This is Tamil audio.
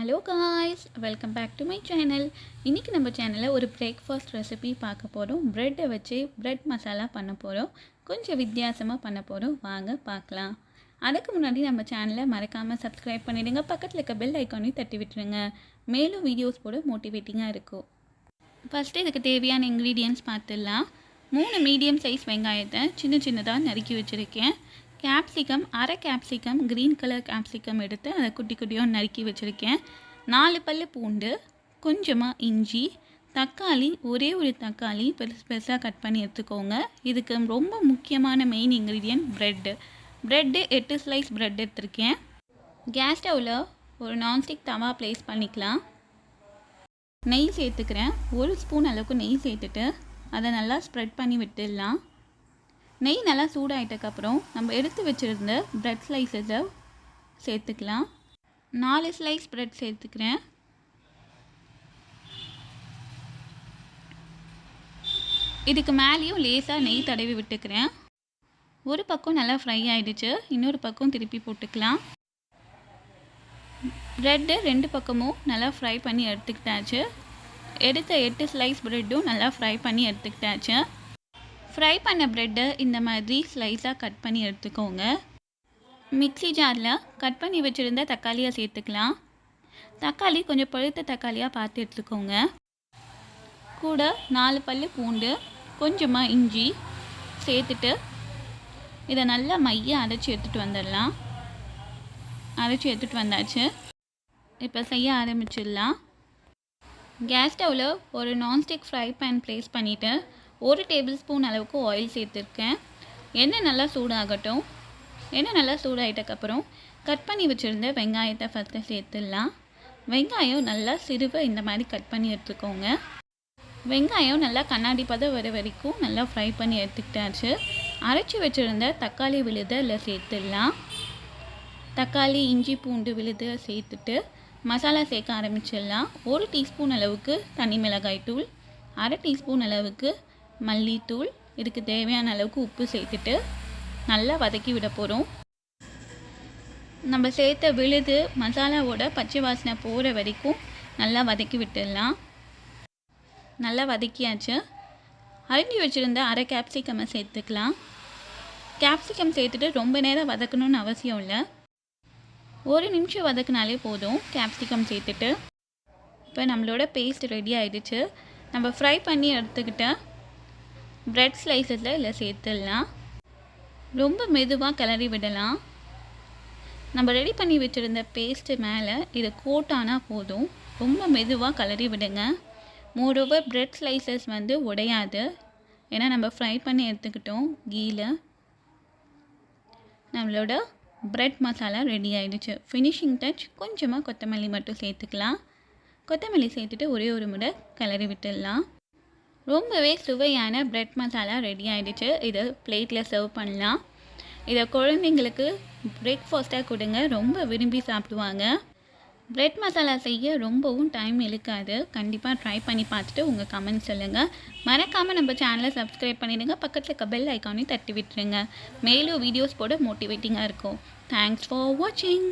Hello guys, welcome back to my channel. இன்றைக்கி நம்ம சேனலில் ஒரு பிரேக்ஃபாஸ்ட் ரெசிபி பார்க்க போகிறோம். ப்ரெட்டை வச்சு ப்ரெட் மசாலா பண்ண போகிறோம். கொஞ்சம் வித்தியாசமாக பண்ண போகிறோம். வாங்க பார்க்கலாம். அதுக்கு முன்னாடி நம்ம சேனலை மறக்காமல் சப்ஸ்கிரைப் பண்ணிவிடுங்க. பக்கத்தில் இருக்க பெல் ஐக்கானையும் தட்டி விட்டுருங்க. மேலும் வீடியோஸ் போட மோட்டிவேட்டிங்காக இருக்கும். ஃபஸ்ட்டு இதுக்கு தேவையான இன்க்ரீடியன்ட்ஸ் பார்த்துடலாம். 3 மீடியம் சைஸ் வெங்காயத்தை சின்ன சின்னதாக நறுக்கி வச்சுருக்கேன். கேப்சிகம், அரை கேப்சிகம், க்ரீன் கலர் கேப்சிகம் எடுத்து அதை குட்டி குட்டியாக நறுக்கி வச்சுருக்கேன். 4 பல்லு பூண்டு, கொஞ்சமாக இஞ்சி, தக்காளி, ஒரே ஒரு தக்காளி பெருசு பெருசாக கட் பண்ணி எடுத்துக்கோங்க. இதுக்கு ரொம்ப முக்கியமான main ingredient bread. 8 slice bread எடுத்திருக்கேன். கேஸ் ஸ்டவ்வில் ஒரு நான்ஸ்டிக் தவா ப்ளேஸ் பண்ணிக்கலாம். நெய் சேர்த்துக்கிறேன். 1 ஸ்பூன் அளவுக்கு நெய் சேர்த்துட்டு அதை நல்லா ஸ்ப்ரெட் பண்ணி விட்டுடலாம். நெய் நல்லா சூடாயிட்டக்கப்புறம் நம்ம எடுத்து வச்சுருந்த ப்ரெட் ஸ்லைஸஸை சேர்த்துக்கலாம். 4 ஸ்லைஸ் ப்ரெட் சேர்த்துக்கிறேன். இதுக்கு மேலேயும் லேசாக நெய் தடவி விட்டுக்கிறேன். ஒரு பக்கம் நல்லா ஃப்ரை ஆகிடுச்சு, இன்னொரு பக்கம் திருப்பி போட்டுக்கலாம். ப்ரெட்டு 2 பக்கமும் நல்லா ஃப்ரை பண்ணி எடுத்துக்கிட்டாச்சு. எடுத்த 8 ஸ்லைஸ் ப்ரெட்டும் நல்லா ஃப்ரை பண்ணி எடுத்துக்கிட்டாச்சு. ஃப்ரை பண்ண ப்ரெட்டை இந்த மாதிரி ஸ்லைஸாக கட் பண்ணி எடுத்துக்கோங்க. மிக்ஸி ஜாரில் கட் பண்ணி வச்சுருந்த தக்காளியை சேர்த்துக்கலாம். தக்காளி கொஞ்சம் பழுத்த தக்காளியாக பார்த்து எடுத்துக்கோங்க. கூட 4 பல்லு பூண்டு, கொஞ்சமாக இஞ்சி சேர்த்துட்டு இதை நல்லா மைய அரைச்சி எடுத்துகிட்டு வந்துடலாம். அரைச்சி எடுத்துகிட்டு வந்தாச்சு. இப்போ செய்ய ஆரம்பிச்சிடலாம். கேஸ் ஸ்டவ்வில் ஒரு நான்ஸ்டிக் ஃப்ரை பேன் ப்ளேஸ் பண்ணிவிட்டு 1 டேபிள் ஸ்பூன் அளவுக்கு ஆயில் சேர்த்துருக்கேன். எண்ணெய் நல்லா சூடாகட்டும். எண்ணெய் நல்லா சூடாகிட்டக்கப்புறம் கட் பண்ணி வச்சுருந்த வெங்காயத்தை ஃபஸ்ட்டு சேர்த்துடலாம். வெங்காயம் நல்லா சிறுவை இந்த மாதிரி கட் பண்ணி எடுத்துக்கோங்க. வெங்காயம் நல்லா கண்ணாடி பதம் வர வரைக்கும் நல்லா ஃப்ரை பண்ணி எடுத்துக்கிட்டாச்சு. அரைச்சி வச்சுருந்த தக்காளி விழுதை இல்லை சேர்த்துடலாம். தக்காளி, இஞ்சி, பூண்டு விழுதை சேர்த்துட்டு மசாலா சேர்க்க ஆரம்பிச்சிடலாம். 1 டீஸ்பூன் அளவுக்கு தனி மிளகாய் தூள், அரை டீஸ்பூன் அளவுக்கு மல்லித்தூள், இதுக்கு தேவையான அளவுக்கு உப்பு சேர்த்துட்டு நல்லா வதக்கி விட போகிறோம். நம்ம சேர்த்த விழுது மசாலாவோட பச்சை வாசனை போகிற வரைக்கும் நல்லா வதக்கி விட்டுடலாம். நல்லா வதக்கியாச்சு. அரிஞ்சு வச்சுருந்த அரை கேப்சிகமை சேர்த்துக்கலாம். கேப்சிகம் சேர்த்துட்டு ரொம்ப நேரம் வதக்கணும்னு அவசியம் இல்லை. 1 நிமிஷம் வதக்கினாலே போதும். கேப்சிகம் சேர்த்துட்டு இப்போ நம்மளோட பேஸ்ட் ரெடி ஆகிடுச்சு. நம்ம ஃப்ரை பண்ணி எடுத்துக்கிட்ட ப்ரெட் ஸ்லைஸஸில் இல்லை சேர்த்துடலாம். ரொம்ப மெதுவாக கிளறி விடலாம். நம்ம ரெடி பண்ணி வச்சுருந்த பேஸ்ட்டு மேலே இதை கோட்டானால் போதும். ரொம்ப மெதுவாக கிளறி விடுங்க. மோரோவர் ப்ரெட் ஸ்லைஸஸ் உடையாது, ஏன்னா நம்ம ஃப்ரை பண்ணி எடுத்துக்கிட்டோம் கீயில். நம்மளோட ப்ரெட் மசாலா ரெடி ஆகிடுச்சு. ஃபினிஷிங் டச் கொஞ்சமாக கொத்தமல்லி மட்டும் சேர்த்துக்கலாம். கொத்தமல்லி சேர்த்துட்டு ஒரே ஒரு முறை கிளறி விட்டுடலாம். ரொம்பவே சுவையான ப்ரெட் மசாலா ரெடி ஆகிடுச்சு. இதை பிளேட்டில் சர்வ் பண்ணலாம். இதை குழந்தைங்களுக்கு பிரேக்ஃபாஸ்ட்டாக கொடுங்க, ரொம்ப விரும்பி சாப்பிடுவாங்க. ப்ரெட் மசாலா செய்ய ரொம்பவும் டைம் இழுக்காது. கண்டிப்பாக ட்ரை பண்ணி பார்த்துட்டு உங்கள் கமெண்ட் சொல்லுங்கள். மறக்காமல் நம்ம சேனலை சப்ஸ்கிரைப் பண்ணிவிடுங்க. பக்கத்தில் இருக்க பெல் ஐக்கானையும் தட்டி விட்டுருங்க. மேலும் வீடியோஸ் போட மோட்டிவேட்டிங்காக இருக்கும். தேங்க்ஸ் ஃபார் வாட்சிங்.